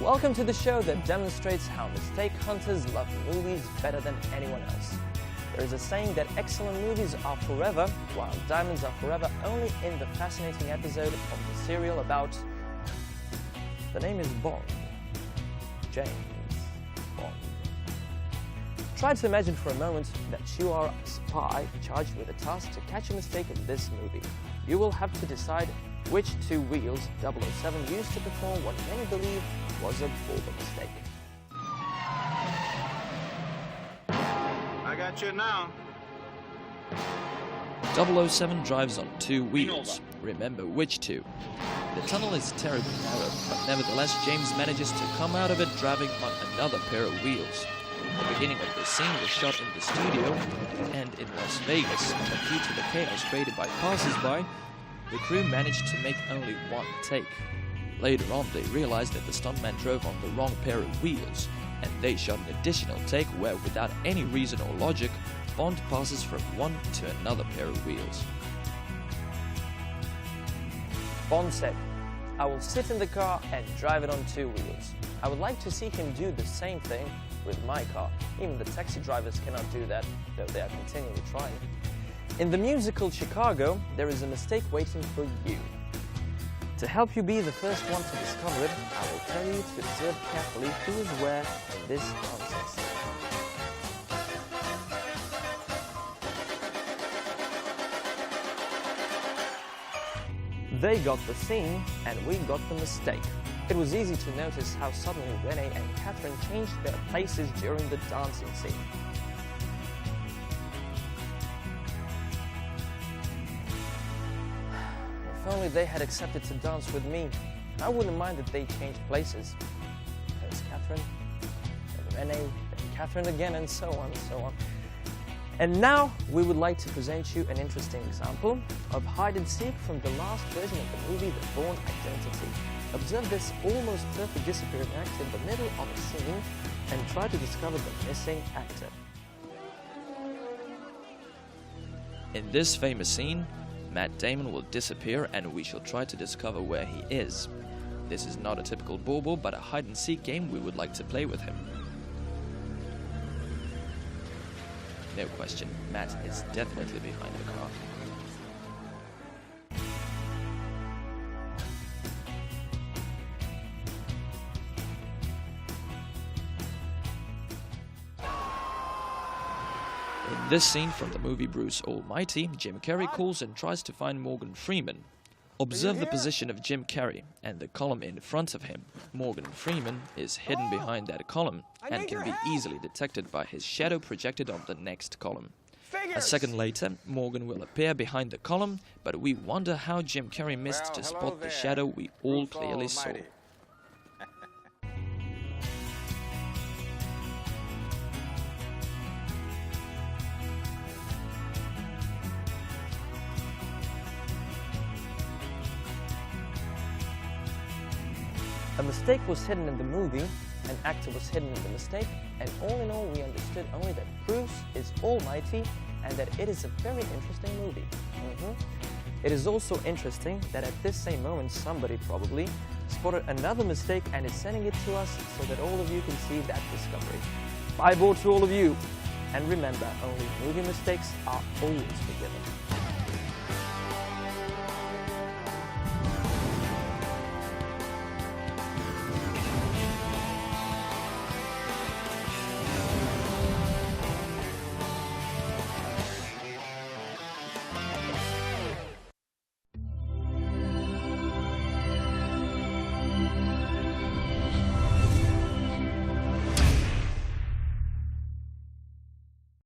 Welcome to the show that demonstrates how mistake hunters love movies better than anyone else. There is a saying that excellent movies are forever, while diamonds are forever only in the fascinating episode of the serial about... The name is Bond. James Bond. Try to imagine for a moment that you are a spy charged with a task to catch a mistake in this movie. You will have to decide which two wheels 007 used to perform what many believe was a bold mistake. I got you now. 007 drives on two wheels. Remember which two? The tunnel is terribly narrow, but nevertheless James manages to come out of it driving on another pair of wheels. The beginning of the scene was shot in the studio and in Las Vegas, but due to the chaos created by passers-by, the crew managed to make only one take. Later on, they realized that the stuntman drove on the wrong pair of wheels, and they shot an additional take where, without any reason or logic, Bond passes from one to another pair of wheels. Bond said, "I will sit in the car and drive it on two wheels. I would like to see him do the same thing with my car. Even the taxi drivers cannot do that, though they are continually trying." In the musical Chicago, there is a mistake waiting for you. To help you be the first one to discover it, I will tell you to observe carefully who is where in this contest. They got the scene, and we got the mistake. It was easy to notice how suddenly Renee and Catherine changed their places during the dancing scene. If only they had accepted to dance with me, I wouldn't mind that they changed places. There's Catherine, then Renee, then Catherine again, and so on and so on. And now we would like to present you an interesting example of hide and seek from the last version of the movie The Bourne Identity. Observe this almost perfect disappearing actor in the middle of a scene and try to discover the missing actor. In this famous scene, Matt Damon will disappear and we shall try to discover where he is. This is not a typical Bau Bau, but a hide-and-seek game we would like to play with him. No question, Matt is definitely behind the car. In this scene from the movie Bruce Almighty, Jim Carrey calls and tries to find Morgan Freeman. Observe the position of Jim Carrey and the column in front of him. Morgan Freeman is hidden behind that column and can be easily detected by his shadow projected on the next column. A second later, Morgan will appear behind the column, but we wonder how Jim Carrey missed to spot the shadow we all clearly saw. A mistake was hidden in the movie, an actor was hidden in the mistake, and all in all we understood only that Bruce is almighty and that it is a very interesting movie. It is also interesting that at this same moment somebody probably spotted another mistake and is sending it to us so that all of you can see that discovery. Bye bye to all of you, and remember, only movie mistakes are always forgiven.